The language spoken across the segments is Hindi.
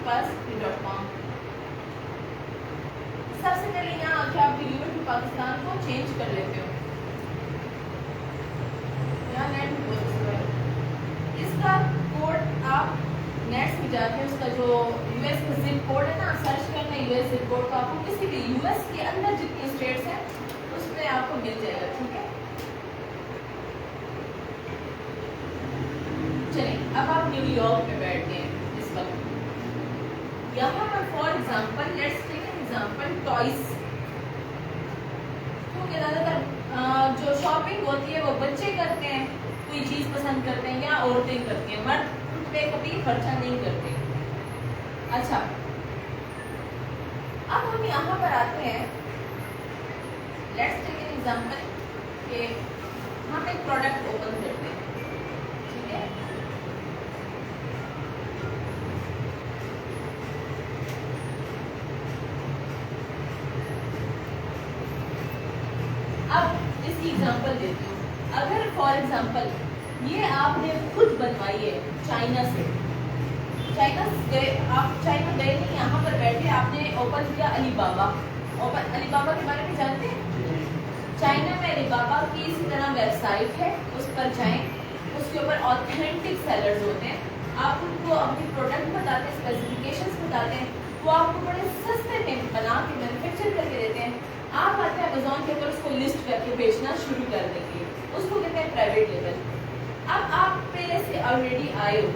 पास .com। सबसे पहले यहाँ आके आप डिलीवर टू पाकिस्तान को चेंज कर लेते हो। यहाँ नेट इसका कोड आप नेट में जाके उसका जो यूएस का जिप कोड है ना, सर्च करना यूएस जिप कोड का, आपको किसी भी यूएस के अंदर जितनी स्टेट्स हैं उसमें आपको मिल जाएगा। ठीक है, चलिए अब आप न्यूयॉर्क में बैठ गए इस वक्त। यहाँ पर for example let's take an example toys, क्योंकि ज़्यादातर जो शॉपिंग होती है वो बच्चे करते हैं, कोई चीज़ पसंद करते हैं, या औरतें करती हैं, मर्द पे कभी खर्चा नहीं करते। अच्छा, अब हम यहाँ पर आते हैं, लेट्स टेक एन एग्जाम्पल कि हम एक प्रोडक्ट ओपन करते हैं। ठीक है, अब इसकी एग्जांपल देती हूँ। अगर फॉर एग्जांपल ये आपने खुद बनवाई है चाइना से, चाइना गए आप, चाइना गए नहीं, यहाँ पर बैठे आपने ओपन किया अलीबाबा। अलीबाबा के बारे में जानते हैं? चाइना में अलीबाबा की इसी तरह वेबसाइट है, उस पर जाएं, उसके ऊपर ऑथेंटिक सेलर्स होते हैं, आप उनको अपनी प्रोडक्ट बताते हैं, स्पेसिफिकेशंस बताते हैं, वो आपको बड़े सस्ते में बना के मैन्युफैक्चर करके देते हैं। आप आते हैं अमेज़ॉन के ऊपर उसको लिस्ट करके बेचना शुरू कर देंगे, उसको कहते हैं प्राइवेट लेबल। अब आप पहले से ऑलरेडी आए हो,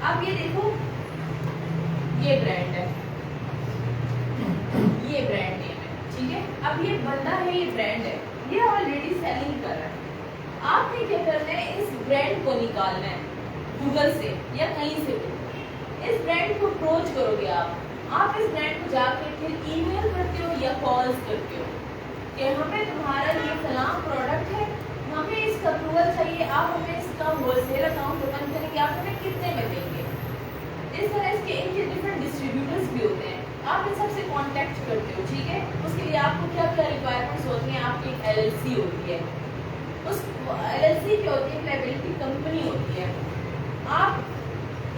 अब ये देखो ये ब्रांड है, ये ब्रांड नेम है। ठीक है, अब ये बंदा है, ये ब्रांड है, ये ऑलरेडी सेलिंग कर रहा है। आपने क्या करना है, इस ब्रांड को निकालना है गूगल से या कहीं से भी। इस ब्रांड को अप्रोच करोगे आप इस ब्रांड को जाके फिर ईमेल करते हो या कॉल्स करते हो कि हमें तुम्हारा ये फलां प्रोडक्ट है, हमें इसका अप्रूवल चाहिए, आप हमें इसका होलसेल अकाउंट ओपन करेंगे, आप हमें कितने में देंगे। इस तरह इसके इनके डिफरेंट डिस्ट्रीब्यूटर्स भी होते हैं, आप इन सबसे कांटेक्ट करते हो। ठीक है, उसके लिए आपको क्या क्या रिक्वायरमेंट्स होती हैं, आपकी एलएलसी होती है, उस एलएलसी की होती है लायबिलिटी कंपनी होती है। आप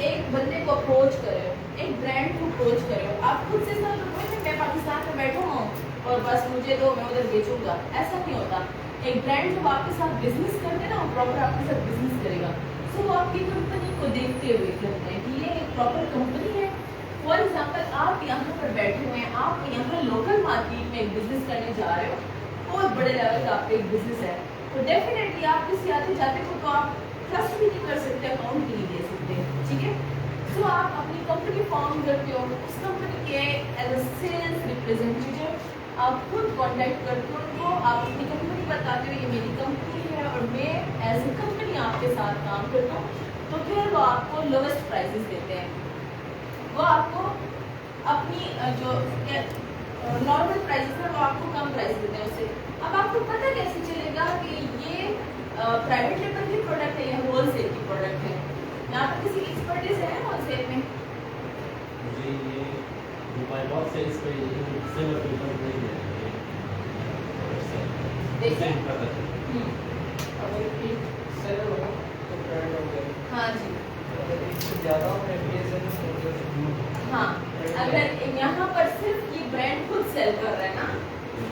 एक बंदे को अप्रोच करे हो, एक ब्रांड को अप्रोच करे हो, आप खुद से सब मैं पाकिस्तान में बैठा हूँ और बस मुझे दो मैं उधर बेचूंगा, ऐसा नहीं होता। एक ब्रांड जब आपके साथ बिजनेस करते हैं ना, वो प्रॉपर आपके साथ बिजनेस करेगा, तो वो आपकी कंपनी को देखते हुए करते हैं कि ये एक प्रॉपर कंपनी है। फॉर एग्जाम्पल आप यहाँ पर बैठे हुए हैं, आप यहाँ लोकल मार्केट में एक बिजनेस करने जा रहे हो, बहुत बड़े लेवल का आपका एक बिजनेस है, तो डेफिनेटली आप किसी आते जाते हो तो आप ट्रस्ट भी नहीं कर सकते, अकाउंट भी नहीं दे सकते। ठीक है, तो आप अपनी कंपनी फॉर्म करते हो, उस कंपनी के एज अ सेल्स रिप्रेजेंटेटिव आप खुद कांटेक्ट करते हो उनको, आप अपनी कंपनी बताते हो ये मेरी कंपनी है और मैं एज ए कंपनी आपके साथ काम करता हूँ, तो फिर वो आपको लोवेस्ट प्राइसेस देते हैं, वो आपको अपनी जो नॉर्मल प्राइसेस है वो आपको कम प्राइस देते हैं उससे। अब आपको पता कैसे चलेगा कि ये प्राइवेट लेवल की प्रोडक्ट है या होलसेल की प्रोडक्ट है? यहाँ पर किसी की एक्सपर्टीज है होलसेल में? मुझे ये मोबाइल बॉक्स से इस पे सेल पेपर नहीं है, देखिए अगर एक सेलर हो तो ब्रांड हो गया। हाँ जी, अगर इससे ज़्यादा हो हाँ, अगर यहाँ पर सिर्फ ये ब्रांड खुद सेल कर रहा है ना,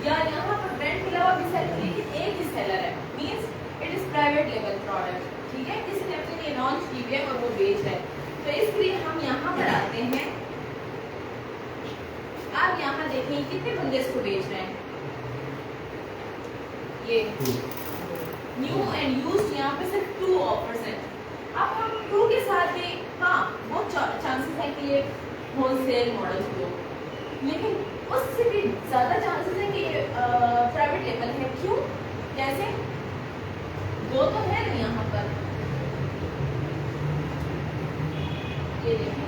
या यहाँ पर ब्रांड के अलावा भी सेल, लेकिन एक ही सेलर है, means it is private level product. ठीक है, किसी ने अपने लिए लॉन्च की है और वो बेच है, तो इसके लिए हम यहाँ पर आते हैं। आप यहाँ देखें कितने बंदे इसको बेच रहे हैं, ये न्यू एंड यूज्ड, यहाँ पे सिर्फ 2 ऑफर्स हैं। अब हम 2 के साथ भी हाँ बहुत चांसेस है कि ये होलसेल मॉडल हो, लेकिन उससे भी ज़्यादा चांसेस है कि ये प्राइवेट लेवल है। क्यों? कैसे? 2 तो है नहीं यहाँ पर, ये देखिए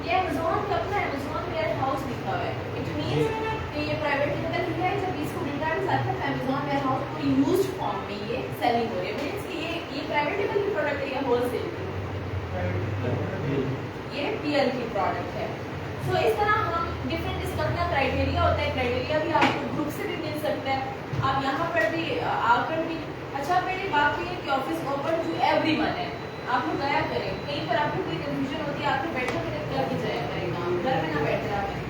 ये अमेज़न का अपना अमेज़न वेयर हाउस लिखा हुआ है, इट मींस कि ये प्राइवेट लेवल है। जब इसको रिटर्न आता है अमेज़न वेयर हाउस को यूज्ड फॉर्म में ये सेलिंग हो रही है, मींस कि ये प्राइवेट लेवल की प्रोडक्ट है या होलसेल की? ये पीएल की प्रोडक्ट है। सो इस तरह हम डिफरेंट इसका अपना क्राइटेरिया क्राइटेरिया होता है, क्राइटेरिया भी आपको ग्रुप से भी मिल सकता है, आप यहाँ पर भी आकर भी। अच्छा मेरी बात हुई है कि ऑफिस ओपन टू एवरीवन है, आप लोग गया करें, कहीं पर आपको कोई कंफ्यूजन होती है आकर बैठा करें, करके जाया करें काम, घर में ना बैठे रहा करें।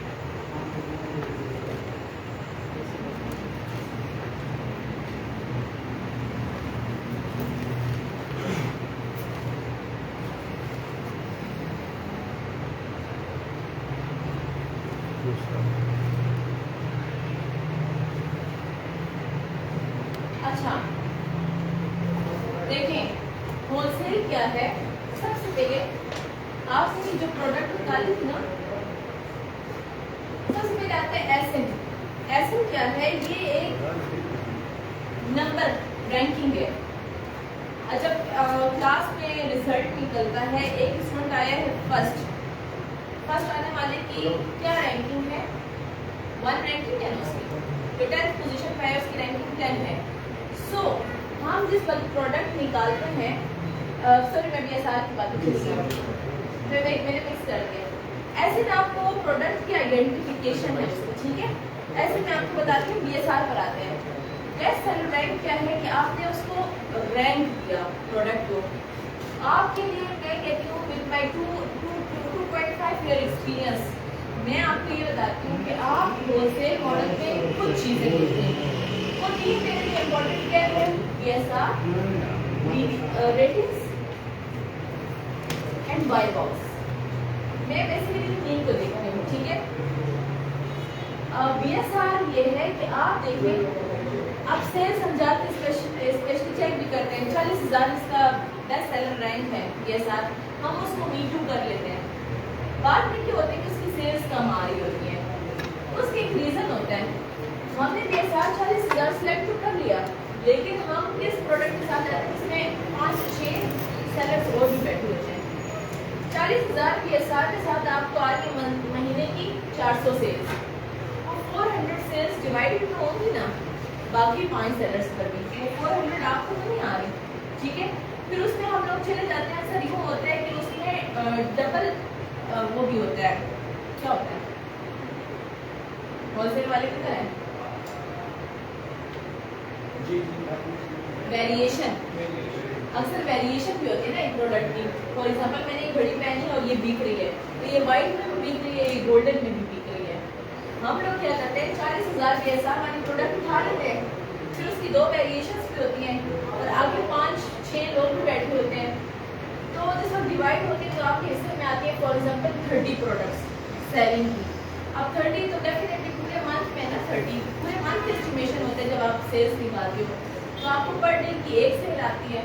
अच्छा देखें होलसेल क्या है, सबसे पहले आपने जो प्रोडक्ट निकाली थी ना, सबसे पहले आता है एसएम। एसएम क्या है, ये एक नंबर रैंकिंग है। जब क्लास में रिजल्ट निकलता है, एक स्टूडेंट आया है फर्स्ट आने वाले की क्या रैंकिंग है, 1 रैंकिंग है ना उसकी, तो 10th पोजीशन पे है, उसकी रैंकिंग 10 है। सो हम जिस प्रोडक्ट निकालते हैं, सॉरी मैं BSR की बात कर रही हूँ, मैंने मिक्स कर दिया। ऐसे में आपको प्रोडक्ट की आइडेंटिफिकेशन है उसको, ठीक है। ऐसे में आपको बताती हूँ BSR पर आते हैं। बेस्ट सेलर रैंक क्या है कि आपने उसको रैंक दिया प्रोडक्ट को। आपके लिए मैं कहती हूँ विद माई 2.5 ईयर एक्सपीरियंस मैं आपको ये बताती हूँ कि आप होलसेल मॉडल में कुछ चीज़ें देखते हैं। वो 3 मेरे लिए इम्पोर्टेंट क्या है, BSR, ratings and buy box. मैं बेसिकली 3 को देखती हूँ, ठीक है। BSR ये है कि आप देखें, आप सेल्स हम जाते स्पेशली चेक भी करते हैं, 40,000 इसका बेस्ट सेलर रैंक है BSR, हम उसको मीटू कर लेते हैं। बात में क्या होती है कि उसकी सेल्स कम आ रही होती है, उसके एक रीज़न होता है। हमने BSR 40,000 सेलेक्ट तो कर लिया, लेकिन हम किस प्रोडक्ट के साथ जाते हैं जिसमें 5-6 सेलर्स और भी बैठे होते हैं। 40,000 BSR के साथ आपको आ रही है महीने की 400 सेल्स, और 400 सेल्स डिवाइडेड तो होंगी ना बाकी 5 सेलर्स पर भी, वो 400 आपको तो नहीं आ रही, ठीक है। फिर उसमें हम लोग चले जाते हैं, अक्सर यूँ होता है कि उसमें डबल वो भी होता है, क्या होता है होलसेल वाले की तरह वेरिएशन, अक्सर वेरिएशन भी होती है ना एक प्रोडक्ट की। फॉर एग्जांपल मैंने एक घड़ी पहनी और ये बिक रही है, तो ये वाइट में भी बिक रही है, ये गोल्डन में भी बिक रही है। हम लोग क्या करते हैं, 40,000 BSR वाली प्रोडक्ट उठा लेते हैं, फिर उसकी 2 वेरिएशंस भी होती हैं और आगे 5-6 लोग भी बैठे होते हैं। तो जिस वक्त डिवाइड होती है तो आपके हिस्से में आती है फॉर एग्जाम्पल 30 प्रोडक्ट्स सेलिंग की। अब 30 तो डेफिनेटली पूरे मंथ में ना, 30 पूरे मंथ की एस्टिमेशन होता है जब आप सेल्स निकालते हो, तो आपको पर डे की एक सेल आती है।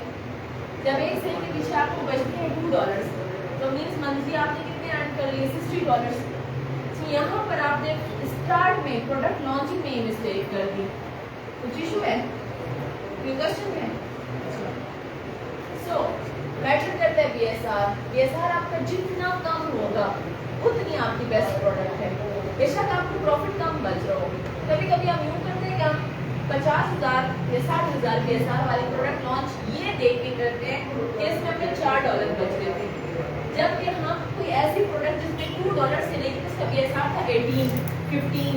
जब एक सेल के पीछे आपको बचते हैं $2, तो मीन्स मंथली आपने कितने अर्न कर लिए, $60। तो यहाँ पर आपने स्टार्ट में प्रोडक्ट लॉन्चिंग में ही मिस्टेक कर दी। कुछ इशू है, कोई क्वेश्चन है? सो मैटर करता है BSR आपका जितना कम होगा उतनी आपकी बेस्ट प्रोडक्ट है। बेशक आपको प्रॉफिट कम बच रहा हो, कभी कभी हम यूँ करते हैं कि हम 50,000 या 60,000 BSR वाली प्रोडक्ट लॉन्च ये देख के करते हैं कि इसमें हमें $4 बच लेते हैं, जबकि हम कोई ऐसी प्रोडक्ट जिसमें $2 से लेकर इसका BSR था 18-15,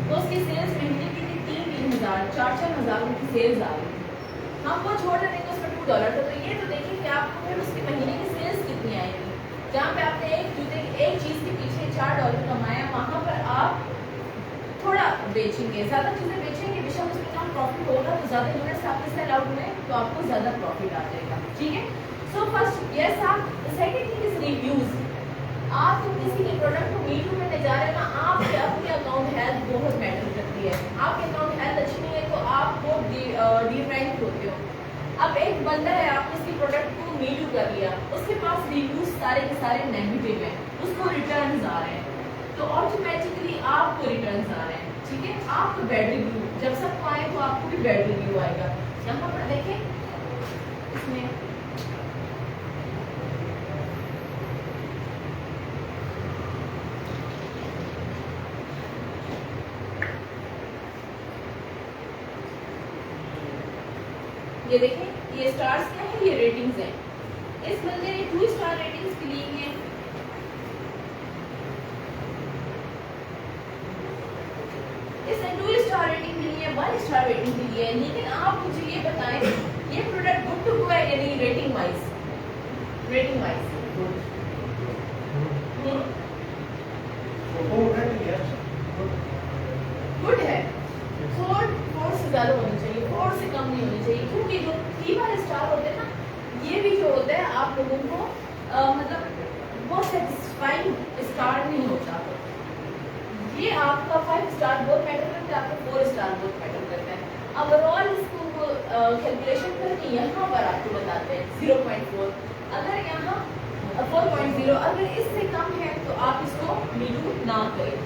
तो उसकी सेल्स महीने की थी 3-3 हज़ार, 4-4 हज़ार की सेल्स आ रही, हम वो छोड़ देते हैं उसमें $2 था। तो ये तो देखिए कि आपको फिर उसकी महीने की सेल्स कितनी आएगी। जहाँ पे आपने एक चीज़ के पीछे $4 कमाया, वहाँ पर आप थोड़ा बेचेंगे, ज़्यादा चीज़ें बेचेंगे, बेशक उसमें कम प्रॉफिट होगा, तो ज़्यादा यूनिट्स आपके सेल आउट हुए तो आपको ज़्यादा प्रॉफिट आ जाएगा, ठीक है। सो फर्स्ट यस आप, सेकेंड थिंग इज रिव्यूज़। आप जब किसी के प्रोडक्ट को मीटू में ले जा रहे हैं ना, आपके अपने अकाउंट हेल्थ बहुत मैटर करती है। आपके अकाउंट हेल्थ अच्छी नहीं है तो आप वो डी-रैंक होते हो। अब एक बंदा है, आपने उसकी प्रोडक्ट को मीटू कर लिया, उसके पास रिव्यूज सारे के सारे नेगेटिव हैं, उसको रिटर्न्स आ रहे हैं, तो ऑटोमेटिकली आपको रिटर्न्स आ रहे हैं, ठीक है। आपको बैड रिव्यू जब सबको आए तो आपको भी बैड रिव्यू आएगा। यहाँ पर देखें इसमें ये देखें, ये स्टार्स क्या है, ये रेटिंग्स हैं। इस बंदे ने 2 स्टार रेटिंग्स के लिए हैं, इसने 2 स्टार रेटिंग दी है, 1 स्टार रेटिंग दी है, लेकिन आप मुझे ये बताएं ये प्रोडक्ट गुड टू गो है या नहीं rating wise? Rating wise good है। 4 से ज्यादा होनी चाहिए, 4 से कम नहीं होनी चाहिए, क्योंकि जो 3 वाले स्टार होते हैं ना, ये भी जो होता है आप लोगों को मतलब बहुत सेटिस्फाइंग स्टार नहीं होता। ये आपका 5 स्टार बहुत मैटर करता है, आपका 4 स्टार बहुत मैटर करता है। ओवरऑल इसको कैलकुलेशन करके यहाँ पर आपको बताते हैं 0.4, अगर यहाँ 4.0 अगर इससे कम है तो आप इसको रीडू ना करें,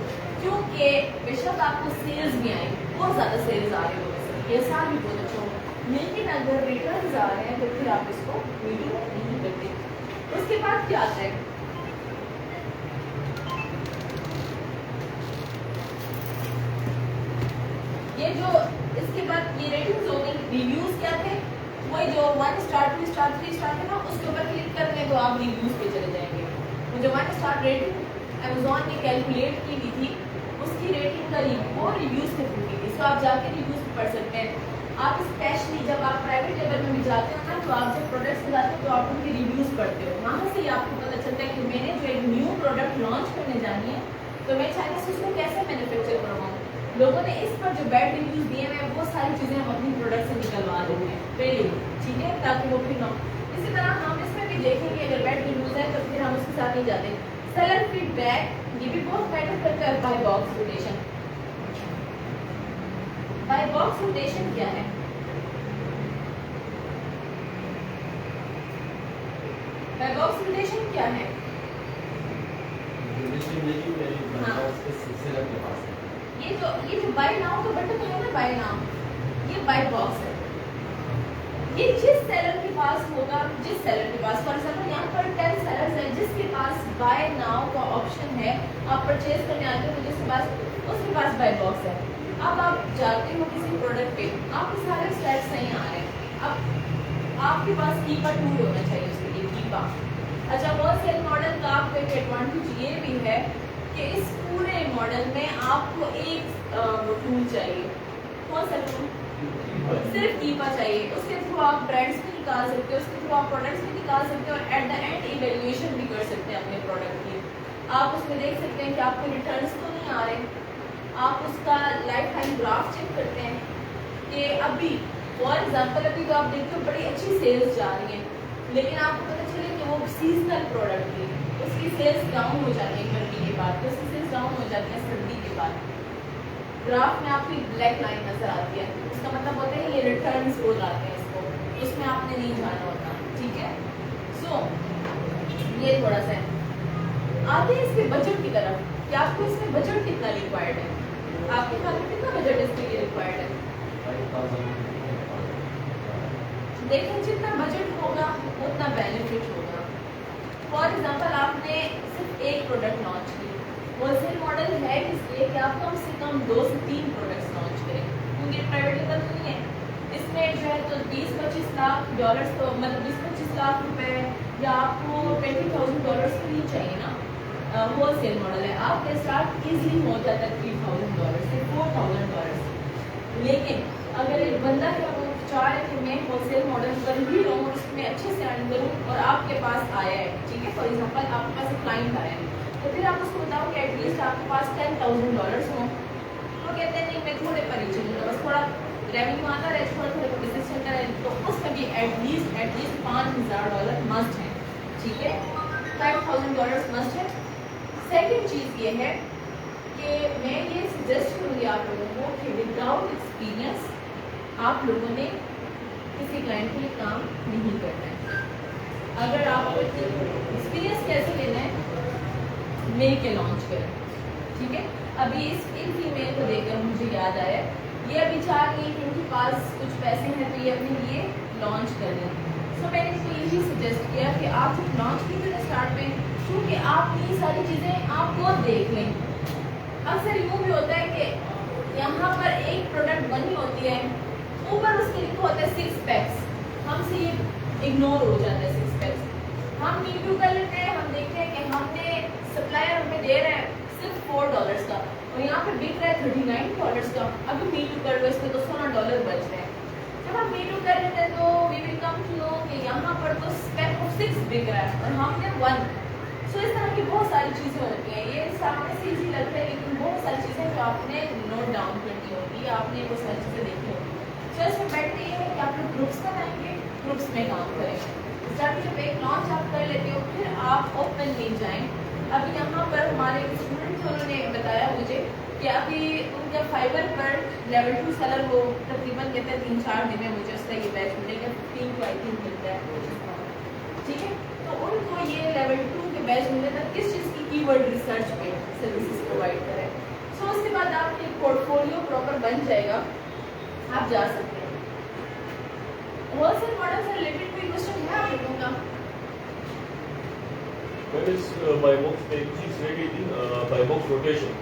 क्योंकि बेशक आपको सेल्स भी आए, बहुत ज़्यादा सेल्स आ रहे हो, ये साल भी बहुत अच्छा हो, लेकिन अगर रिटर्न्स आ रहे हैं तो फिर आप इसको रीडू नहीं करते। उसके बाद क्या आता है, ये जो इसके बाद ये रेटिंग्स हो गई, रिव्यूज क्या थे, वही जो 1 स्टार 2 स्टार 3 स्टार थे ना, उसके ऊपर क्लिक करने तो आप रिव्यूज पे चले जाएंगे। वो जो 1 स्टार रेटिंग अमेजोन ने कैलकुलेट की हुई थी, उसकी रेटिंग का वो रिव्यूज पे थी, इसको आप जाके रिव्यूज पे पढ़ सकते हैं। आप स्पेशली जब आप प्राइवेट लेवल में भी जाते हो ना, तो आप जब प्रोडक्ट्स दिलाते हो तो आप उनके रिव्यूज पढ़ते हो, वहाँ से ही आपको पता चलता है कि मैंने जो एक न्यू प्रोडक्ट लॉन्च करने जानी है तो मैं चाइना से उसको कैसे मैन्युफैक्चर करवाऊँ। लोगों ने इस पर जो बैड रिव्यूज दिए हैं वो सारी चीज़ें हम अपनी प्रोडक्ट से निकलवा देते हैं पहले, ठीक है, ताकि वो फिर ना। इसी तरह हम इसमें भी देखेंगे अगर बैड रिव्यूज है तो फिर हम उसके साथ नहीं जाते। सेलर फीडबैक ये भी बहुत मैटर करता है। Buy box rotation, buy box rotation क्या है? बाय बॉक्स रोटेशन क्या है? ये जो बाय नाउ का बटन है ना, बाय नाउ, ये बाय बॉक्स है। ये जिस सेलर के पास होगा, जिस सेलर के पास, फॉर एग्जाम्पल यहाँ पर 10 सेलर्स हैं जिसके पास बाय नाउ का ऑप्शन है, आप परचेज करने आते हो तो जिसके पास उसके पास बाय बॉक्स है। अब आप जाते हो किसी प्रोडक्ट पे, आपके सारे स्लैट्स नहीं आ रहे हैं, अब आपके पास कीपा टूल होना चाहिए उसके लिए, कीपा। अच्छा, होलसेल मॉडल का आपको एक एडवांटेज ये भी है कि इस पूरे मॉडल में आपको एक टूल चाहिए, कौन सा टूल? सिर्फ कीपा चाहिए। उसके थ्रू आप ब्रांड्स भी निकाल सकते हो, उसके थ्रू आप प्रोडक्ट्स भी निकाल सकते हो और एट द एंड इवैल्यूएशन भी कर सकते हैं अपने प्रोडक्ट की। आप उसमें देख सकते हैं कि आपके रिटर्न्स तो नहीं आ रहे, आप उसका लाइफ टाइम ग्राफ चेक करते हैं कि अभी फॉर एग्जाम्पल अभी तो आप देखते हो बड़ी अच्छी सेल्स जा रही है, लेकिन आपको पता चले कि वो सीजनल प्रोडक्ट थी, उसकी सेल्स डाउन हो जाती है गर्मी के बाद, तो उसकी सेल्स डाउन हो जाती है सर्दी के बाद। ग्राफ में आपकी ब्लैक लाइन नजर आती है, उसका मतलब होता है ये रिटर्न्स हो जाते हैं, इसको उसमें आपने नहीं जाना होता, ठीक है। सो ये थोड़ा सा है। आते हैं इसके बजट की तरफ कि आपको इसमें बजट कितना रिक्वायर्ड है, आपके ख्याल में कितना बजट इसके लिए रिक्वायर्ड है? देखिए, जितना बजट होगा उतना बेनिफिट होगा। फॉर एग्जाम्पल आपने सिर्फ एक प्रोडक्ट लॉन्च की, होलसेल मॉडल है इसलिए कि आप कम से कम 2 से 3 प्रोडक्ट्स लॉन्च करें, क्योंकि प्राइवेट लेवल तो नहीं है। इसमें जो है तो 20-25 लाख डॉलर्स तो मतलब 20-25 लाख रुपए या आपको $20,000 तो नहीं चाहिए ना। होलसेल मॉडल है, आपका स्टार्ट इजीली हो जाता है $3,000 से $4,000। लेकिन अगर एक बंदा है वो चाह रहे कि मैं होलसेल मॉडल पर ही रहूँ और उसमें अच्छे से अर्न करूँ और आपके पास आया है, ठीक है, फॉर एग्जाम्पल आपके पास एक क्लाइंट आया है, तो फिर आप उसको बताओ कि एटलीस्ट आपके पास $10,000 हो, तो कहते हैं नहीं मैं थोड़े पर ही चलूँगा, बस थोड़ा रेवेन्यू आता रहे, थोड़ा थोड़ा बिजनेस चलता रहे, तो उसमें भी एटलीस्ट $5,000 मस्ट है, ठीक है, $5,000 मस्ट है। सेकेंड चीज़ ये है कि मैं ये सजेस्ट करूँगी आप लोगों को कि विदाउट एक्सपीरियंस आप लोगों ने किसी क्लाइंट के लिए काम नहीं करना है। अगर आपको एक्सपीरियंस कैसे लेना है, मेल के लॉन्च करें, ठीक है। अभी इन फीमेल को देखकर मुझे याद आया, ये अभी चाह रही है कि इनके पास कुछ पैसे हैं तो ये अपने लिए लॉन्च कर लें। सो मैंने इसको यही सजेस्ट किया कि आप जब लॉन्च कीजिए स्टार्ट में, क्योंकि आप ये सारी चीज़ें आप बहुत देख लें। अक्सर यूँ भी होता है कि यहाँ पर एक प्रोडक्ट बनी होती है, ऊपर उसके लिखा होता है 6 पैक्स, हमसे ये इग्नोर हो जाता है 6 पैक्स। हम रिव्यू कर लेते हैं, हम देखते हैं कि हमने सप्लायर हमें दे रहा है सिर्फ $4 का, और यहाँ यहाँ पे बिक रहा है $39 का, अभी मी टू कर लो इसमें तो $16 बच रहे हैं। जब हम मी टू कर लेते हैं तो we will come to know कि यहाँ पर तो स्पेक ऑफ 6 बिक रहा है और हमने 1। सो इस तरह की बहुत सारी चीज़ें होती हैं। ये सामने से इजी लगता है लेकिन बहुत सारी चीज़ें जो आपने नोट डाउन करनी होगी, आपने वो सारी चीज़ें देखनी होगी। सो इसमें बेटर ये है कि आप लोग ग्रुप्स बनाएंगे, ग्रुप्स में काम करेंगे। जब जब एक लॉन्च आप कर लेते हो फिर आप ओपन नहीं जाएँ। अभी यहाँ पर हमारे स्टूडेंट उन्होंने बताया मुझे कि अभी उनका फाइबर पर लेवल 2 सेलर वो तकरीबन कहते हैं 3-4 दिन में मुझे उसका ये बैच मिलेगा, 15 को आई थिंक मिलता है, ठीक है। तो उनको ये लेवल 2 के बैच मिले था किस चीज़ की कीवर्ड रिसर्च पे सर्विसेज प्रोवाइड करें। सो उसके बाद आपका एक पोर्टफोलियो प्रॉपर बन जाएगा, आप जा सकते हैं। होलसेल मॉडल से रिलेटेड कोई क्वेश्चन है आप लोगों का? What is buy box एक चीज रह गई थी buy box rotation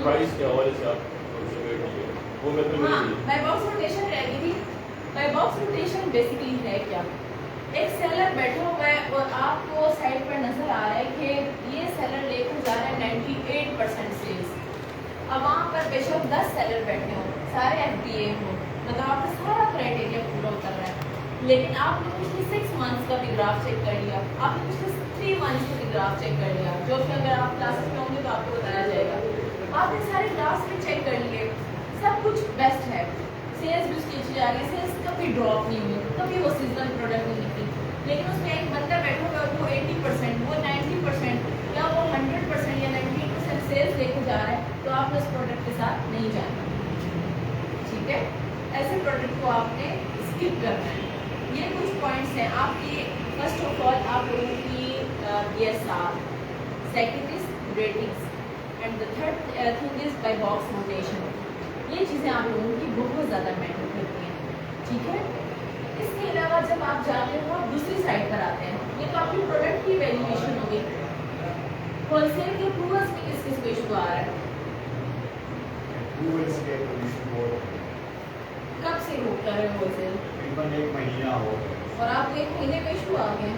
प्राइस के हवाले से आप हमसे वेट किए वो मैं तो हाँ, मिली बाय बॉक्स रोटेशन रह गई थी। बाय बॉक्स रोटेशन बेसिकली है क्या? एक सेलर बैठा हुआ है और आपको साइड पर नजर आ रहा है कि ये सेलर लेकर जा रहा है 98% सेल्स। अब वहाँ पर बेशक 10 सेलर बैठे हों, सारे FBA हों, मतलब आपका सारा क्राइटेरिया पूरा उतर रहा है, लेकिन आपने पिछले 6 मंथ्स का भी ग्राफ चेक कर लिया, आपने पिछले 3 मंथ्स का भी ग्राफ चेक कर लिया, जो कि अगर आप क्लासेस में होंगे तो आपको बताया जाएगा। आपने सारे ग्राफ्स भी चेक कर लिए, सब कुछ बेस्ट है, सेल्स भी उसकी अच्छी जा रही है, सेल्स कभी ड्रॉप नहीं हुई, कभी वो सीजनल प्रोडक्ट नहीं निकली, लेकिन उसमें एक बंदा बैठा हुआ है वो 80%, वो 90% या वो 100% या 90% सेल्स लेके जा रहा है, तो आपने उस प्रोडक्ट के साथ नहीं जाना, ठीक है। ऐसे प्रोडक्ट को आपने स्किप करना है। ये कुछ पॉइंट्स हैं आपकी। फर्स्ट ऑफ ऑल आप लोगों की PSR, second is ratings and the third thing is by box rotation. ये चीज़ें आप लोगों की बहुत ज़्यादा मैटर करती हैं, ठीक है। इसके अलावा जब आप जाते हो आप दूसरी साइड पर आते हैं, ये तो आपकी प्रोडक्ट की वैल्यूएशन होगी। होलसेल के अप्रूवल्स में किस किस को इशू आ रहा है? Approvals के permission board कब से हो कर रहे हो होलसेल? तकरीबन 1 महीना हो और आपको 1 महीने में इशू आ गया?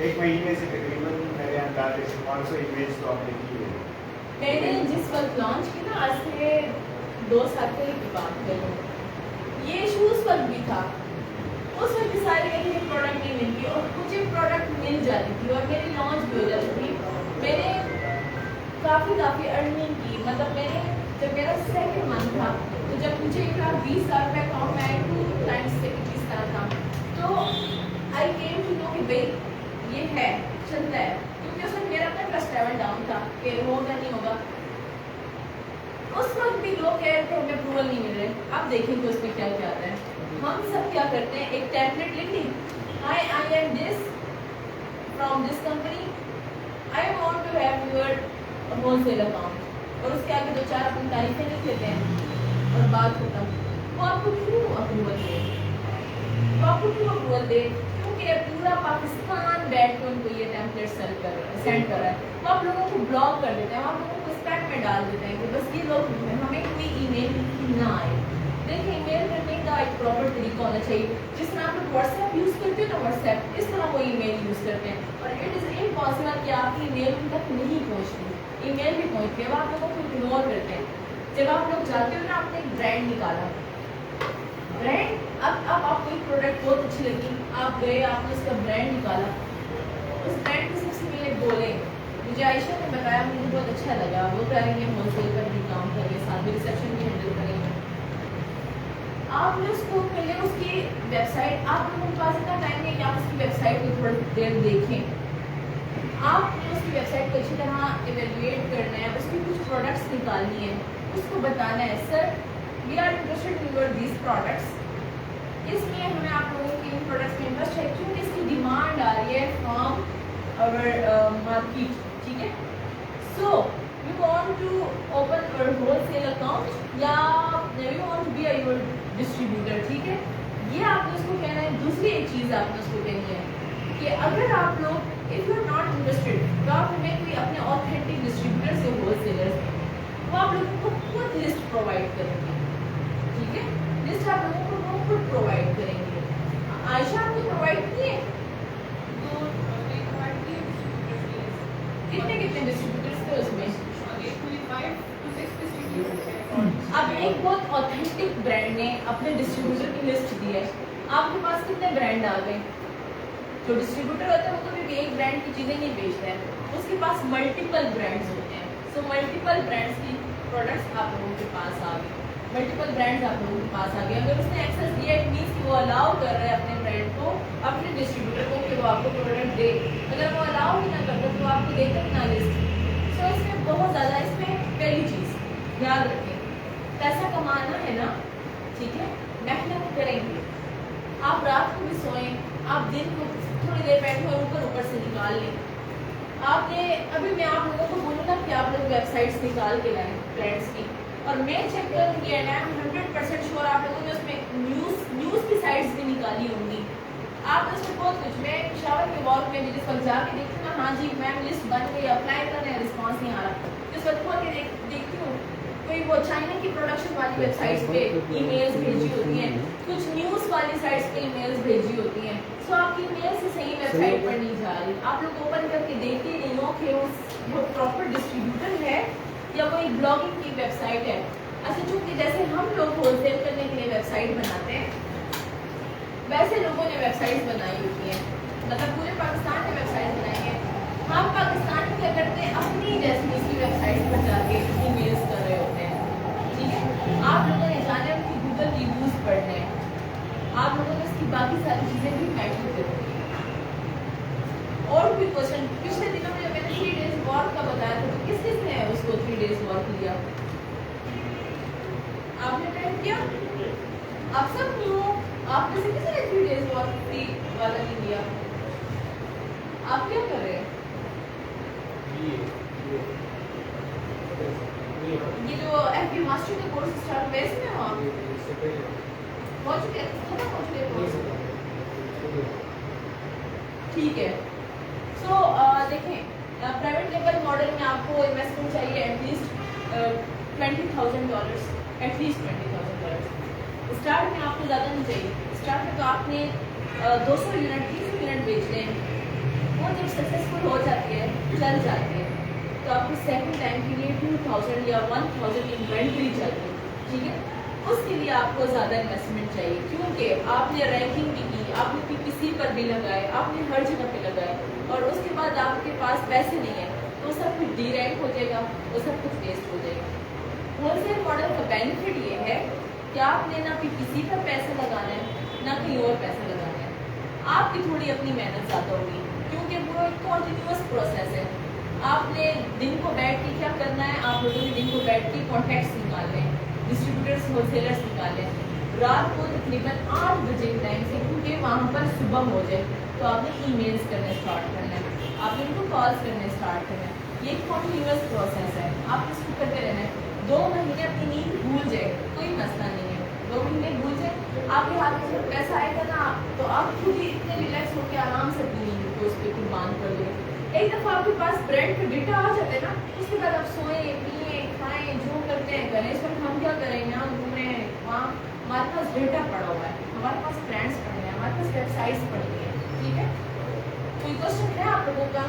1 महीने से तकरीबन मेरे अंदाजे से 500 ईमेल्स तो आपने की है। मैंने जिस वक्त लॉन्च की ना, आज से 2 साल पहले की बात करूँ, ये इशू उस वक्त भी था। उस वक्त भी सारी मेरी प्रोडक्ट नहीं मिलती और मुझे प्रोडक्ट मिल जाती थी और मेरी लॉन्च भी हो जाती थी। मैंने काफ़ी अर्निंग की, मतलब मैंने जब मेरा 2nd मंथ था तो जब मुझे 20,000 रुपये अकाउंट में आए 2 टाइम्स से किस तरह था, तो आई केम टू नो कि भाई ये है, चलता है, क्योंकि उसमें मेरा अपना ट्रस्ट लेवल डाउन था कि होगा नहीं होगा। उस वक्त भी लोग कह रहे थे हमें अप्रूवल नहीं मिल रहे। अब देखेंगे उसमें क्या क्या आता है। हम सब क्या करते हैं, एक टेम्पलेट लिख ली, I am this from this company, I want to have your wholesale account, और उसके आगे 2-4 अपनी तारीफें लिख लेते हैं और बात खत्म। वो आपको क्यों अप्रूवल दे? वो आपको क्यों अप्रूवल दे? क्योंकि पूरा पाकिस्तान बैठ के उनको ये टेम्पलेट सेंड कर रहा है। वो आप लोगों को ब्लॉक कर देते हैं, आप लोगों को स्पैम में डाल देते हैं कि बस ये लोग हमें कोई ईमेल ना आए। देखिए, ईमेल करने का एक प्रॉपर तरीका होना चाहिए। जिस तरह आप लोग व्हाट्सएप यूज़ करते हो ना, व्हाट्सएप इस तरह वो ईमेल यूज़ करते हैं और इट इज़ इम्पॉसिबल कि आपकी ईमेल उन तक नहीं पहुँचती। ईमेल भी पहुँचती है, वो आप लोगों को इग्नोर करते हैं। जब आप लोग जाते हो ना, आपने एक ब्रांड निकाला, ब्रांड, अब आपको एक प्रोडक्ट बहुत अच्छी लगी, आप गए, आपने उसका ब्रांड निकाला, उस ब्रांड को सबसे पहले बोले, मुझे आयशा ने बताया, मुझे बहुत अच्छा लगा, वो करेंगे होलसेल पर भी काम करेंगे, साथ में रिसेप्शन भी हैंडल करेंगे। आपने उसको पहले उसकी वेबसाइट, आप लोगों के पास इतना टाइम नहीं कि आप उसकी वेबसाइट को थोड़ी देर देखें। आपने उसकी वेबसाइट को अच्छी तरह इवेल्युएट करना है, उसकी कुछ प्रोडक्ट्स निकालनी है, उसको बताना है, sir we are interested in your these products, इसलिए हमें आप लोगों की इन प्रोडक्ट्स में इंटरेस्ट है क्योंकि इसकी डिमांड आ रही है फ्रॉम आवर मार्केट, ठीक है। So we want to open your wholesale account या we want to be your distributor, ठीक है। ये आपने उसको कहना है। दूसरी एक चीज़ आपने उसको कहनी है कि अगर आप लोग if you are not interested तो आप हमें कोई अपने ऑथेंटिक डिस्ट्रीब्यूटर से होलसेलर वो आप लोगों को खुद लिस्ट प्रोवाइड करेंगे, ठीक है। लिस्ट आप लोगों को वो खुद प्रोवाइड करेंगे। आयशा आपको प्रोवाइड की है? कितने डिस्ट्रीब्यूटर्स है उसमें। 5 to 6 distributors अब एक बहुत ऑथेंटिक ब्रांड ने अपने डिस्ट्रीब्यूटर की लिस्ट दी है, आपके पास कितने ब्रांड आ गए? जो डिस्ट्रीब्यूटर होता है वो कभी भी एक ब्रांड की चीज़ें नहीं बेचता है, उसके पास मल्टीपल ब्रांड्स होते हैं। सो मल्टीपल ब्रांड्स की प्रोडक्ट्स आप लोगों के पास आ गए, मल्टीपल ब्रांड्स आप लोगों के पास आ गए। अगर उसने एक्सेस दिया इट मीन्स कि वो अलाउ कर रहा है अपने ब्रांड को, अपने डिस्ट्रीब्यूटर को कि वो आपको प्रोडक्ट दे। अगर वो अलाउ ही ना करता तो आपको देता ना लिस्ट। सो इसमें बहुत ज़्यादा, इसमें पहली चीज़ याद रखें, पैसा कमाना है ना, ठीक है, मेहनत करेंगे। आप रात को भी सोएं, आप दिन को थोड़ी देर बैठे और ऊपर से निकाल लें। आपने अभी मैं आप लोगों को बोलूँगा कि आप लोग वेबसाइट्स निकाल के लाएं ब्रांड्स की, और मैं चेक करूँगी एंड आई एम 100% श्योर आप लोगों ने उसमें न्यूज़ की साइट्स भी निकाली होंगी। आप उसमें बहुत कुछ, मैं शावर के वॉल में जिस वक्त जाके देखती हूँ ना, हाँ जी मैम लिस्ट बन गई, अप्लाई कर रहे हैं, रिस्पॉन्स नहीं आ रहा, जिस वक्त खोल के देखती हूँ कोई वो चाइना की प्रोडक्शन वाली वेबसाइट्स पे ईमेल्स भेजी होती हैं, कुछ न्यूज़ वाली साइट्स पे ईमेल्स भेजी होती हैं। सो आपकी ईमेल से सही वेबसाइट पर नहीं जा रही, आप लोग ओपन करके देखते नहीं हो कि वो प्रॉपर डिस्ट्रीब्यूटर है या वो एक ब्लॉगिंग की वेबसाइट है। अच्छा, चूँकि जैसे हम लोग होलसेल करने के लिए वेबसाइट बनाते हैं, वैसे लोगों ने वेबसाइट बनाई होती हैं, मतलब पूरे पाकिस्तान ने वेबसाइट बनाई है। हम पाकिस्तान में क्या करते हैं, अपनी जैसी दूसरी वेबसाइट पर जाके ईमेल्स कर रहे होते हैं, ठीक है। आप लोगों ने जाना है उनकी गूगल रिव्यूज़ पढ़ने हैं, आप लोगों ने इसकी बाकी सारी चीज़ें भी मैटर करती हैं। और भी क्वेश्चन, पिछले दिनों में मैंने 3 डेज वर्क का बताया था, तो किस किसने उसको 3 डेज वर्क लिया? आपने अटेंड किया? आप सब क्यों? आप में से किसी ने 3 डेज वर्क फ्री वाला नहीं लिया? आप क्या कर रहे हैं? ये जो एफबी मास्टर के कोर्स स्टार्ट हुए इसमें हो आप? हो चुके हैं, खत्म हो चुके हैं कोर्स? ठीक है। सो देखें, प्राइवेट लेवल मॉडल में आपको इन्वेस्टमेंट चाहिए एटलीस्ट $20,000, एटलीस्ट $20,000। स्टार्ट में आपको ज़्यादा नहीं चाहिए। स्टार्ट में तो आपने 200 यूनिट 300 यूनिट बेचने हैं, वो जब सक्सेसफुल हो जाती है, चल जाती है, तो आपको सेकंड टाइम के लिए 2000 या 1000 इन्वेंट्री चाहिए, ठीक है। उसके लिए आपको ज़्यादा इन्वेस्टमेंट चाहिए, क्योंकि आपने रैंकिंग भी की, आपने PPC पर भी लगाए, आपने हर जगह पे लगाए, और उसके बाद आपके पास पैसे नहीं है, तो सब कुछ डी रैंक हो जाएगा, वो सब कुछ वेस्ट हो जाएगा। होलसेल मॉडल का बेनिफिट ये है कि आपने ना PPC पर पैसे लगाना है, ना कहीं और पैसे लगाना है। आपकी थोड़ी अपनी मेहनत ज़्यादा होगी, क्योंकि वो एक कॉन्टिन्यूस प्रोसेस है। आपने दिन को बैठ के क्या करना है, आप लोगों ने दिन को बैठ के कॉन्टैक्ट्स निकालने हैं, डिस्ट्रीब्यूटर्स होलसेलर्स निकालें, रात को तकरीबन 8 बजे टाइम से, क्योंकि वहाँ पर सुबह हो जाए, तो आपने ईमेल्स करने स्टार्ट करना है, आपने उनको कॉल्स करने स्टार्ट करना है। ये एक कॉन्टिन्यूस प्रोसेस है, आप इसको करते रहना है। 2 महीने अपनी नींद भूल जाए, कोई मसला नहीं है, 2 महीने भूल जाए, आपके हाथ में जब पैसा आएगा ना, तो आप खुद ही इतने रिलैक्स होकर आराम से अपनी नींद को उस पर कुर्बान कर दो। एक दफ़ा आपके पास ब्रांड का डेटा आ जाता है ना, उसके बाद आप सोएं, पिए, खाएं, जो करते हैं करें। इस वक्त हम क्या करें, यहाँ घूम रहे हैं, वहाँ हमारे पास डेटा पड़ा हुआ है, हमारे पास ब्रांड्स पड़े हैं, हमारे पास वेबसाइट्स पड़ी हैं, ठीक है। कोई क्वेश्चन है आप लोगों का?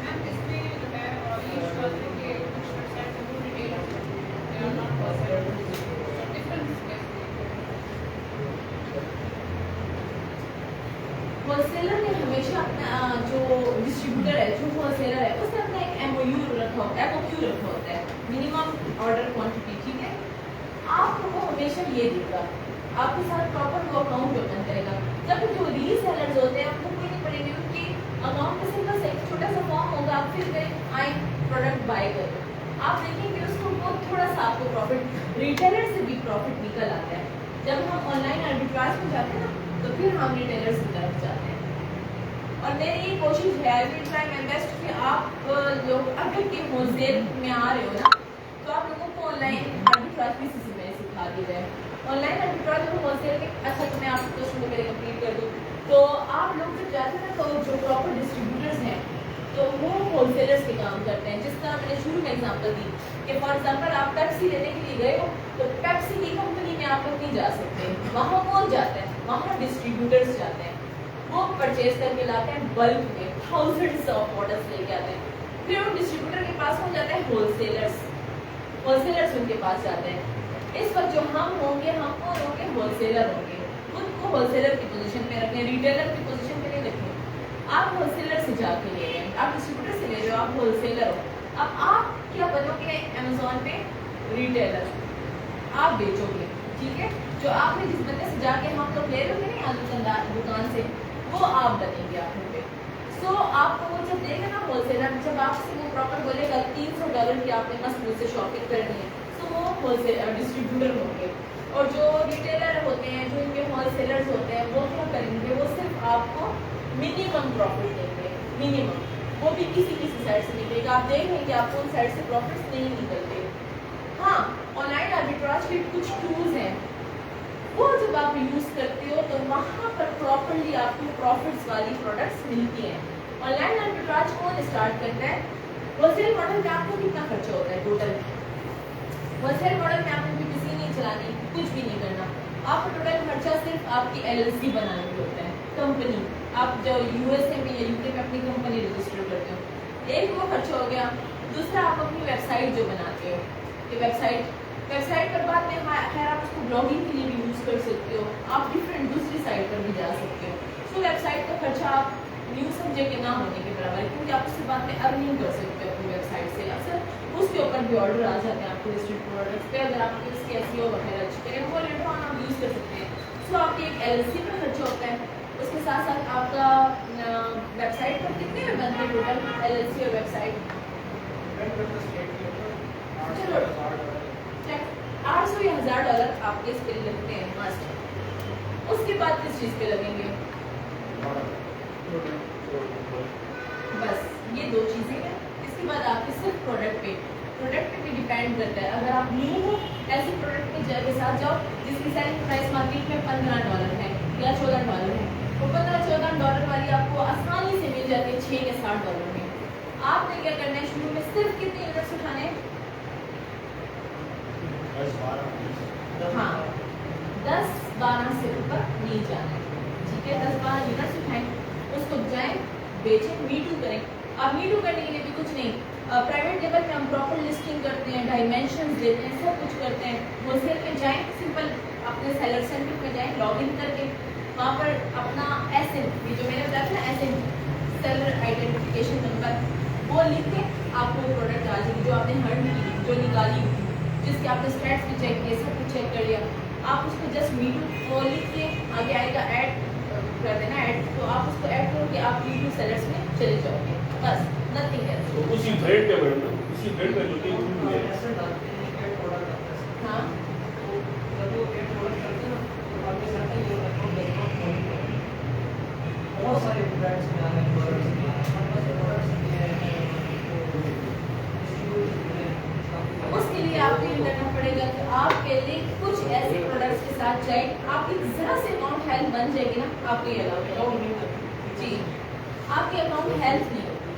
मैम इसमें जो है और ये कुछ वेबसाइट में डिटेल होती है, they are not possible, so difference कैसे? होलसेलर ने हमेशा अपना जो डिस्ट्रीब्यूटर है, जो होलसेलर है, उसने अपना एक MOU रखा होता है, मिनिमम ऑर्डर क्वांटिटी, ठीक है। आपको वो हमेशा ये देगा, आपके साथ प्रॉपर वो अकाउंट ओपन करेगा। जब जो रीसेलर्स होते हैं उनको कोई नहीं पड़ेगी, उनकी अकाउंट में सिंपल से एक छोटा सा फॉर्म होगा, आप फिर करें आए प्रोडक्ट बाय करें, आप देखेंगे उसको बहुत थोड़ा सा आपको प्रॉफिट, रिटेलर से भी प्रॉफिट निकल आता है। जब हम ऑनलाइन आर्बिट्राज में जाते हैं ना, तो फिर हम रिटेलर्स की तरफ जाते हैं। और मेरी ये कोशिश है, I will try my best कि आप लोग अगर के होलसेल में आ रहे हो ना, तो आप लोगों को ऑनलाइन आर्बिट्राज भी सिखा दी जाए। ऑनलाइन आर्बिट्राज और होलसेल में, अच्छा तो मैं आपको क्वेश्चन को मेरे कंप्लीट कर दूँ, तो आप लोग जब जाते हैं ना, तो जो प्रॉपर डिस्ट्रीब्यूटर्स हैं तो वो होलसेलर्स के काम करते हैं। जिस तरह मैंने शुरू में एग्जांपल दी कि फॉर एग्जांपल आप पेप्सी लेने के लिए गए हो, तो पेप्सी की कंपनी में आप लोग नहीं जा सकते, वहाँ कौन जाता है, वहाँ डिस्ट्रीब्यूटर्स जाते हैं, वो परचेज करके लाते हैं बल्क में, थाउजेंड्स ऑफ ऑर्डर्स लेके आते हैं। फिर उन डिस्ट्रीब्यूटर के पास कौन जाता है? होलसेलर्स उनके पास जाते हैं। इस वक्त जो हम होंगे, हम कौन होंगे? होलसेलर होंगे। खुद को होलसेलर की पोजीशन पे रखें, रिटेलर की पोजीशन पे नहीं रखें। आप होलसेलर से जाके ले रहे हैं, आप डिस्ट्रीब्यूटर से ले रहे हो, आप होलसेलर हो। अब आप क्या बनोगे? अमेजोन पे रिटेलर आप बेचोगे, ठीक है। जो आपने जिस बंदे से जाके हम लोग ले रहे होंगे ना दुकानदार दुकान से, वो आप बनेंगे आप पे। सो आपको वो जब देगा ना होलसेलर, जब आपसे वो प्रॉपर बोलेगा $300 की आपने मस्त मुझसे शॉपिंग करनी है, तो वो होलसेलर डिस्ट्रीब्यूटर होंगे। और जो रिटेलर होते हैं, जो इनके होलसेलर्स होते हैं, वो क्या करेंगे? वो सिर्फ आपको मिनिमम प्रॉफिट देंगे, मिनिमम। वो भी किसी साइड से निकलेगा। आप देख रहे हैं कि आपको उन साइड से प्रॉफिट्स नहीं निकलते। हाँ, ऑनलाइन आर्बिट्राज के कुछ टूल्स हैं, वो जब आप यूज़ करते हो तो वहाँ पर प्रॉपरली आपको प्रॉफिट्स वाली प्रोडक्ट्स मिलती हैं। ऑनलाइन आर्बिट्राज कौन स्टार्ट करता है? होलसेल मॉडल में आपको कितना खर्चा होता है टोटल? होलसेल मॉडल में आपको कोई किसी नहीं चलानी, कुछ भी नहीं करना। आपका टोटल खर्चा सिर्फ आपकी LLC बनाने में होता है, कंपनी। आप जो USA में या UK में अपनी कंपनी रजिस्टर करते हो, एक वो खर्चा हो गया। दूसरा, आप अपनी वेबसाइट जो बनाते हो, ये वेबसाइट पर बाद में खैर आप उसको ब्लॉगिंग के लिए भी यूज़ कर सकते हो, आप डिफरेंट दूसरी साइट पर भी जा सकते हो। सो वेबसाइट का खर्चा आप न्यू समझे के ना होने के बराबर है, क्योंकि आप उससे बाद में अर्निंग कर सकते हो अपनी वेबसाइट से। अक्सर उसके ऊपर भी ऑर्डर आ जाते हैं आपको लिस्टेड प्रोडक्ट्स पे, अगर आपके इसके SEO वगैरह अच्छी करें, वो लेटर ऑन आप यूज़ कर सकते हैं। सो आपकी एक LLC पर खर्चा होता है। उसके साथ साथ आपका वेबसाइट पर कितने में बनते हैं टोटल LLC और वेबसाइट? चलो $800 या $1000 आपके इस पे लगते हैं मस्ट। उसके बाद किस चीज़ पे लगेंगे? बस ये 2 चीज़ें हैं। इसके बाद आपके सिर्फ प्रोडक्ट पे भी डिपेंड करता है। अगर आप न्यू हो, ऐसे प्रोडक्ट के साथ जाओ जिसकी सेलिंग प्राइस मार्केट में $15 है या $14 है, वो $15-14 वाली आपको आसानी से मिल जाती है $6 या $60 में। आपने क्या करना है? शुरू में सिर्फ कितने यूनिट्स उठाने हैं? हाँ, 10-12 से ऊपर नहीं जाना है, ठीक है। 10-12 यूनिट्स उठाएं, उसको जाएं बेचें, मीटू करें। अब मीटू करने के लिए भी कुछ नहीं, प्राइवेट लेवल में हम प्रॉपर लिस्टिंग करते हैं, डायमेंशंस देते हैं, सब कुछ करते हैं। होलसेल में जाएं, सिंपल अपने सेलर सेंटर में जाएं, लॉगिन करके वहाँ पर अपना SN, ये जो मैंने बताया था SN, सेलर आइडेंटिफिकेशन नंबर, वो लिख के आपको वो प्रोडक्ट आ जाएगी जो आपने हर्न की, जो निकाली, जिसके आपने स्टैट्स भी चेक किए, सब कुछ चेक कर लिया। आप उसको जस्ट मीटू वो लिख के आगे आएगा ऐड कर देना, ऐड, तो आप उसको ऐड करोगे, आप मीटू सेलर्स में चले जाओगे, बस नथिंग एल्स। तो उसी थ्रेड पे मैडम, उसी थ्रेड पे जो कि हाँ, बहुत सारे ब्रांड्स में आने उसके लिए आपको ये करना पड़ेगा कि आप पहले कुछ ऐसे प्रोडक्ट्स के साथ जाए, आपकी जरा से अकाउंट हेल्थ बन जाएगी ना, आपको ये अलाउ जी, आपकी अकाउंट हेल्थ नहीं होती,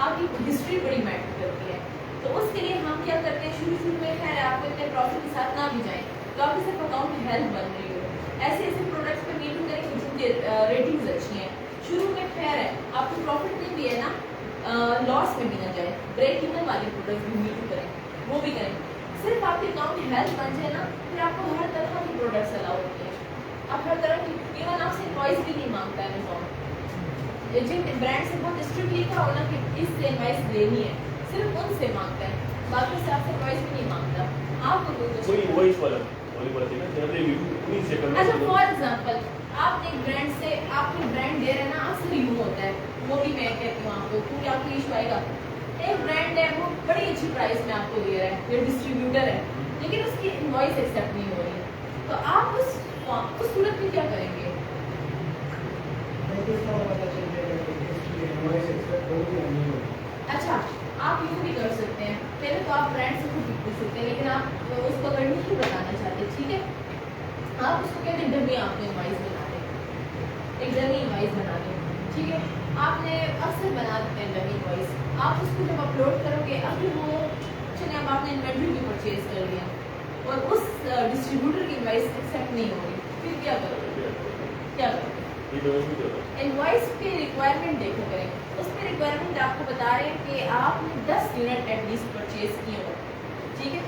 आपकी हिस्ट्री बड़ी मैटर करती है। तो उसके लिए हम क्या करते हैं, शुरू में खैर आपको इतने प्रॉफिट के साथ ना भी जाए, तो आपकी सिर्फ अकाउंट हेल्थ बन रही हो, ऐसे प्रोडक्ट्स पर मीटू करेंगे जिनकी रेटिंग्स अच्छी हैं। शुरू में खैर है, आपको प्रॉफिट में भी है ना, लॉस में भी ना जाए, ब्रेक इवन वाले प्रोडक्ट्स भी मीटू करें, वो भी करें। सिर्फ आपकी अकाउंट हेल्थ बन जाए ना, फिर आपको हर तरह की प्रोडक्ट्स अलाउ होती है। आप हर तरह की, इवन आपसे इनवॉइस भी नहीं मांगता है अमेज़ॉन। जिन ब्रांड से बहुत स्ट्रिक्टली लिखा हो ना कि इससे इनवॉइस लेनी है, सिर्फ उनसे मांगता है, बाकी से आपसे इनवॉइस भी नहीं मांगता। आपको कोई वॉइस वाला थी ना, जहाँ उन्हीं से करना। अच्छा, फॉर एग्जांपल आपने एक ब्रांड से, आपको ब्रांड दे रहे हैं ना, अक्सर यूँ होता है, वो भी मैं कहती हूँ आपको, क्योंकि आपको इशू आएगा। एक ब्रांड है, वो बड़ी अच्छी प्राइस में आपको दे रहा है, ये डिस्ट्रीब्यूटर है, लेकिन उसकी इनवॉइस एक्सेप्ट नहीं हो रही, तो आप उस सूरत में क्या करेंगे? अच्छा, आप यूँ भी कर सकते हैं, पहले तो आप ब्रांड से खुद पूछ सकते हैं, लेकिन आप उसको अगर नहीं बताना चाहते, ठीक है, आप उसको कहते हैं डमी, आपने इनवॉइस बना दें, एक डमी इनवॉइस बना दें, ठीक है। आपने अक्सर बना देते हैं डमी इनवॉइस, आप उसको जब अपलोड करोगे, अभी वो चलिए अब आपने इन्वेंट्री भी परचेज कर लिया और उस डिस्ट्रीब्यूटर की इनवॉइस एक्सेप्ट नहीं हो रही, फिर क्या करोगे? इनवॉइस की रिक्वायरमेंट देखा करें, उस पर रिक्वायरमेंट आपको बता रहे हैं कि आपने 10 यूनिट एटलीस्ट परचेज किए हो, ठीक है।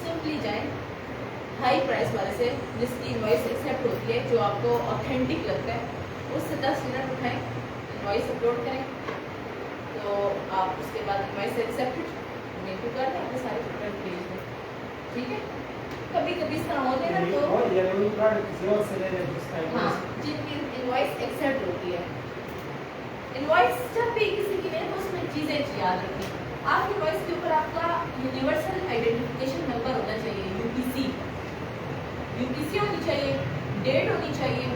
सिंपली जाएं हाई प्राइस वाले से जिसकी इनवॉइस एक्सेप्ट होती है, जो आपको ऑथेंटिक लगता है, उससे 10 यूनिट उठाएं, इनवॉइस अपलोड करें, तो आप उसके बाद इनवॉइस एक्सेप्टेड मेरे को कर दें अपने सारे प्रोडक्ट भेज दें, ठीक है। कभी कभी इस तरह होते हैं ना, तो और ये वही प्रोडक्ट किसी और से ले लें जिसका हाँ, invoice- जिनकी इनवॉइस एक्सेप्ट होती है। इनवॉइस जब भी किसी की लें तो उसमें चीज़ें याद रखें। आपकी इनवॉइस के ऊपर आपका यूनिवर्सल आइडेंटिफिकेशन नंबर होना चाहिए, यूपीसी होनी चाहिए, डेट होनी चाहिए,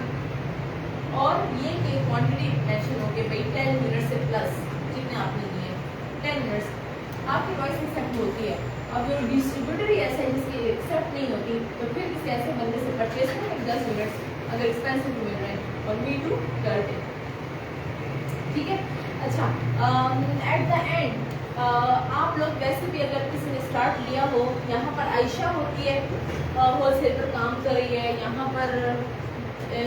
और ये कि क्वांटिटी मेंशन हो के भाई 10 यूनिट से प्लस जितने आपने दिए 10 यूनिट्स आपकी इनवॉइस एक्सेप्ट होती है। अब जो डिस्ट्रीब्यूटर ही ऐसा है जिसकी एक्सेप्ट नहीं होती, तो फिर किसी ऐसे बंदे से परचेज करें 10 यूनिट्स अगर एक्सपेंसिव मिल रहे हैं, और वी टू कर दें, ठीक है। अच्छा, एट द एंड आप लोग वैसे भी अगर किसी ने स्टार्ट लिया हो, यहाँ पर आयशा होती है होलसेल पर काम कर रही है, यहाँ पर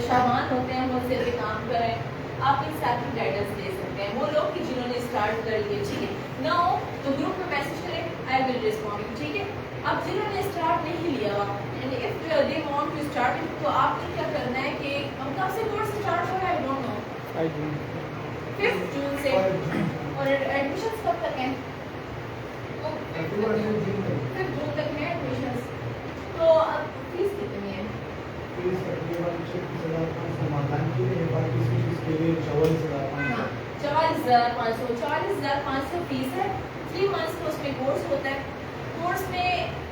शाबान होते हैं होलसेल पे काम कर रहे हैं, आप इन साथ गाइडेंस दे सकते हैं वो लोग कि जिन्होंने स्टार्ट कर लिया, ठीक है ना हो तो ग्रुप में मैसेज करें, आई विल रिस्पॉन्ड, ठीक है। अब जिन्होंने स्टार्ट नहीं लिया and if they want to start, तो आपने क्या करना है कि हम कब से कोर्स स्टार्ट हो रहा है, आई डोंट नो, 5 जून से, और एडमिशंस कब तक हैं? 5 जून तक है एडमिशंस। तो अब फीस कितनी है? फीस तकरीबन 36,500 के लिए, बाकी इसके लिए 44,500। 44,500 फीस है। 3 मंथ्स का उसमें कोर्स होता है। कोर्स में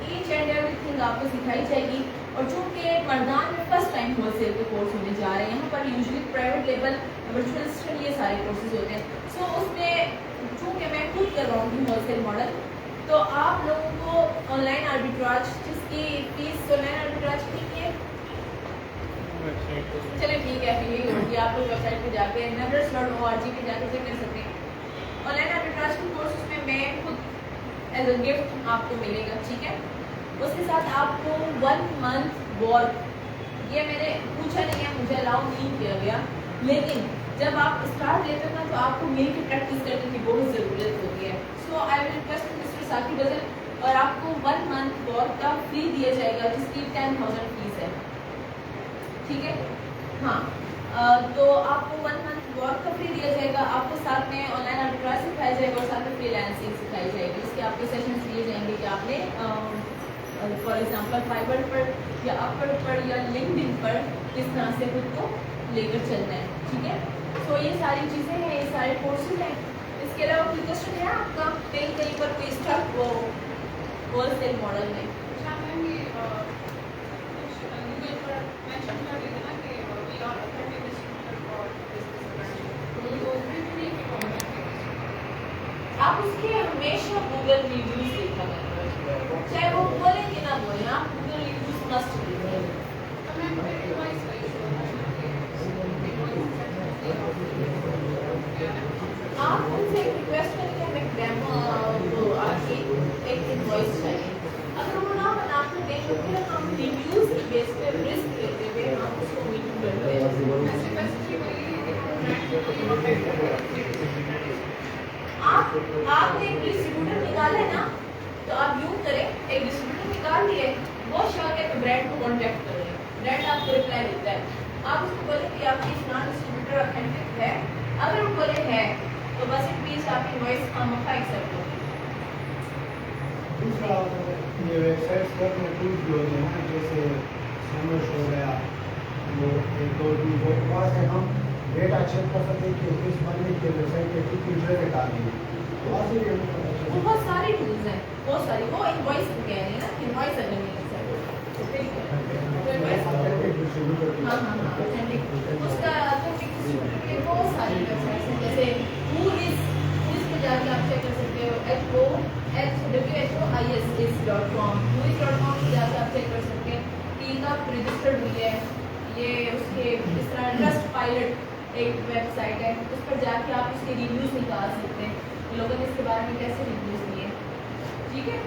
ईच एंड एवरीथिंग आपको सिखाई जाएगी, और चूँकि मर्दान में फर्स्ट टाइम होलसेल के कोर्स होने जा रहे हैं, यहाँ पर usually private level virtual assistant ये सारे कोर्सेज होते हैं। सो उसमें चूँकि मैं खुद करवाऊँगी होलसेल मॉडल, तो आप लोगों को ऑनलाइन आर्बिट्राज जिसकी फीस ऑनलाइन आर्बिट्राज कितनी है, चले ठीक है, फिर यही होगी, आप लोग वेबसाइट पे जाके navras.org पे जाके चेक कर सकते हैं। ऑनलाइन आर्बिट्राज के कोर्स उसमें मैं खुद एज अ गिफ्ट आपको मिलेगा, ठीक है। उसके साथ आपको 1 मंथ वर्क, ये मैंने पूछा नहीं है, मुझे अलाउ नहीं किया गया, लेकिन जब आप स्टार्ट लेते हो ना तो आपको मिल के प्रैक्टिस करने की बहुत ज़रूरत होती है। So I will request mister Saqib Azhar, और आपको 1 मंथ वर्क का फ्री दिया जाएगा जिसकी 10,000 फीस है, ठीक है। हाँ, तो आपको 1 मंथ वर्क का फ्री दिया जाएगा, आपको साथ में ऑनलाइन आर्बिट्राज सिखाया जाएगा, और साथ में फ्रीलांसिंग सिखाई जाएगी। उसके आपके सेशंस दिए जाएंगे कि आपने फॉर एग्जांपल फाइवर पर या अपवर पर या लिंक्डइन पर किस तरह से खुद को लेकर चलना है, ठीक है। तो ये सारी चीज़ें हैं, ये सारे कोर्सेज हैं। इसके अलावा कोई क्वेश्चन है आपका कहीं पर कोई स्टक हो होलसेल मॉडल में? अच्छा मैम, ये कुछ गूगल पर मेंशन कर देते ना कि we are authentic distributor for this brand, तो उसमें भी एक कमेंट है। आप उसके हमेशा गूगल रिव्यूज देखा करें, चाहे वो बोले कि ना बोले, आप गूगल रिव्यूज मस्ट देखें। तो मैम फिर इनवॉइस का इशू होता है ना कि आप उनसे एक रिक्वेस्ट करके हमें डेमो वो आके एक इनवॉइस चाहिए। अगर वो ना बना कर दें तो फिर हम रिव्यूज की बेस पे रिस्क लेते हुए हम उसको मीटिंग करते हैं। ऐसे बेसिकली आपने एक डिस्ट्रीब्यूटर निकाला है ना, तो आप यूँ करें, एक डिस्ट्रीब्यूटर निकाल लिए, वो शौक है तो ब्रांड को कॉन्टैक्ट करें, ब्रांड आपको रिप्लाई देता है। आप उसको बोले कि आपकी इतना डिस्ट्रीब्यूटर ऑथेंटिक है, अगर वो बोले है तो बस इट मीन्स आपकी इनवॉइस खामखा एक्सेप्ट होगी। दूसरा ये वेबसाइट्स पर टूल्स भी होते हैं, जैसे समर्स हो गया, वो एक और भी वो वहाँ से हम डेटा चेक कर सकते हैं कि किस बंदे की वेबसाइट पे कितनी ट्रेड डाली है, तो वहाँ से भी हमें पता चलता है। बहुत सारी टूल्स हैं, बहुत सारी। वो इनवॉइस कह रहे हैं ना, इनवॉइस अगर नहीं एक्सेप्ट तो फिर क्या? तो इनवॉइस हाँ हाँ हाँ ऑथेंटिक, उसका ऑथेंटिक डिस्ट्रीब्यूटर के बहुत सारी वेबसाइट्स हैं, जैसे whois पे जाके आप चेक कर सकते हो, whois.com, whois.com पे जाके आप चेक कर सकते हैं कि कब रजिस्टर्ड हुई है। ये उसके इस तरह ट्रस्ट पायलट एक वेबसाइट है, उस पर जाके आप उसके रिव्यूज़ निकाल सकते हैं, लोगों ने इसके बारे में कैसे रिव्यूज़ दिए, ठीक है।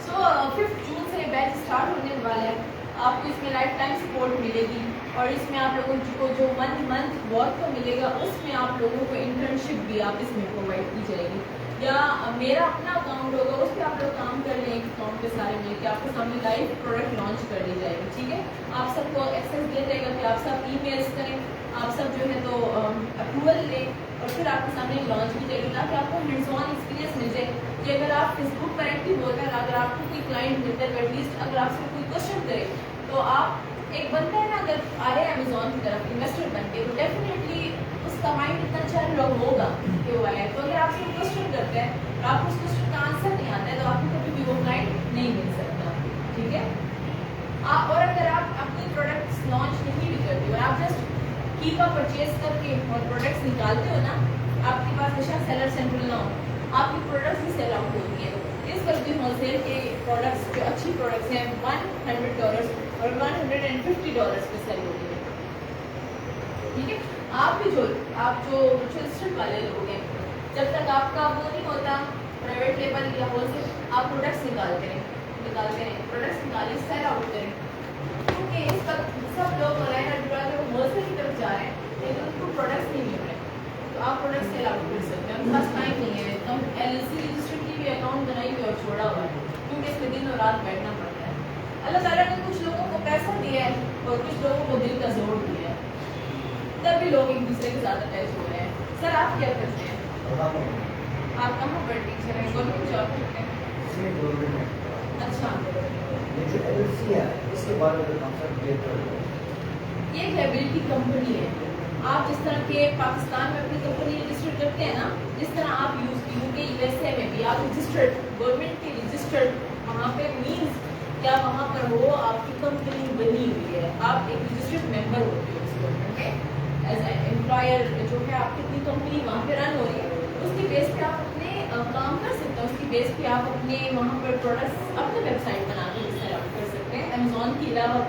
सो 5 जून से बैच स्टार्ट होने वाला है, आपको इसमें लाइफ टाइम सपोर्ट मिलेगी। और इसमें आप लोगों को जो 1 मंथ वर्क को मिलेगा उसमें आप लोगों को इंटर्नशिप भी आप इसमें प्रोवाइड की जाएगी, या मेरा अपना अकाउंट होगा उस पर आप लोग काम कर लें, अकाउंट पे सारे मिलकर आपके सामने लाइव प्रोडक्ट लॉन्च कर दी जाएगी। ठीक है, आप सबको एक्सेस दिया जाएगा कि आप सब ईमेल्स करें, आप सब जो है तो अप्रूवल लें और फिर आपके सामने लॉन्च की जाएगी, ताकि आपको हैंड्स ऑन एक्सपीरियंस मिल जाए कि अगर आप फेसबुक पर एक्टिव होते हैं, अगर आपको कोई क्लाइंट मिलता है, एटलीस्ट अगर आपसे कोई क्वेश्चन करे तो आप एक बनता है ना, अगर आ रहे हैं अमेजोन की तरफ इन्वेस्टर बन के, तो डेफिनेटली उसका माइंड इतना चल होगा कि वो आया, तो अगर आपसे क्वेश्चन करते हैं और आपको उस क्वेश्चन का आंसर नहीं आता है तो आपको कभी भी वो क्लाइंट नहीं मिल सकता। ठीक है, आप और अगर आप अपनी प्रोडक्ट्स लॉन्च नहीं भी करते हो, आप जस्ट कीप अप परचेज करके और प्रोडक्ट्स निकालते हो ना, आपके पास हमेशा सेलर सेंट्रल ना हो, आपकी प्रोडक्ट्स भी सेल आउट होती है। इस वक्त भी होलसेल के प्रोडक्ट्स जो अच्छी प्रोडक्ट्स हैं $100 और $150 पे सेल होती है। ठीक है, आप जो रजिस्टर्ड वाले लोग हैं, जब तक आपका वो नहीं होता प्राइवेट लेवल या होलसेल, आप प्रोडक्ट्स निकालते हैं प्रोडक्ट्स निकालें, सेल आउट करें, क्योंकि इस वक्त सब लोग ऑनलाइन और होलसेल की तरफ जा रहे हैं लेकिन उनको प्रोडक्ट्स नहीं मिल रहे, तो आप प्रोडक्ट सेल आउट कर सकते हैं। उनके पास टाइम नहीं है, तो LLC रजिस्टर्ड की भी अकाउंट बनाई हुई और छोड़ा हुआ है, क्योंकि इसमें दिन और रात बैठना पड़ता है। अल्लाह ताला ने कुछ लोगों को पैसा दिया है और कुछ लोगों को दिल का जोर दिया है, तभी लोग एक दूसरे के साथ अटैच हो रहे हैं। सर आप क्या करते हैं? आप कहाँ पर टीचर हैं? गवर्नमेंट जॉब करते हैं? अच्छा, ये जो LLC है इसके बारे में कॉन्सेप्ट क्लियर कर दो। ये एक लाइबिलिटी कंपनी है। आप जिस तरह के पाकिस्तान में अपनी कंपनी रजिस्टर करते हैं ना, जिस तरह आप यूके USA में भी आप रजिस्टर्ड, गवर्नमेंट की रजिस्टर्ड, वहाँ पे मीन्स क्या वहाँ पर हो आपकी कंपनी बनी हुई है, आप एक रजिस्टर्ड मेंबर होते हो उस गवर्नमेंट के एज ए एम्प्लॉयर, जो है आपकी अपनी कंपनी वहाँ पे रन हो रही है, उसकी बेस पे आप अपने काम कर सकते हैं, उसकी बेस पे आप अपने वहाँ पर प्रोडक्ट्स अपने वेबसाइट बना के सेल कर सकते हैं। अमेजोन के अलावा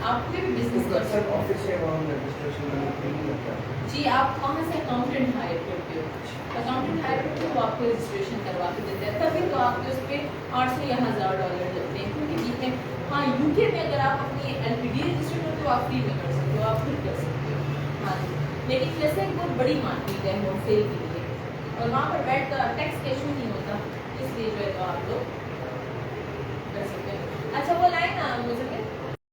आप कोई भी बिजनेस कर सकते हैं। ऑफिस से वहाँ रजिस्ट्रेशन नहीं लगता। जी, आप वहाँ से अकाउंटेंट हायर करते हो, अकाउंटेंट हायर करते हो, आपको रजिस्ट्रेशन करवा के देते हैं, तभी तो आपके उस पर $800 या $1000 लगते हैं, क्योंकि बीच में हाँ यूके में अगर आप अपनी LTD रजिस्टर करते हो आप फ्री में कर सकते हो, आप खुद कर सकते हो। हाँ जी, लेकिन जैसे एक बहुत बड़ी मार्केट है होलसेल के लिए और वहाँ पर बैठ कर टैक्स का इशू नहीं होता, इसलिए जो है तो आप लोग कर सकते हो। अच्छा वो लाइन मुझे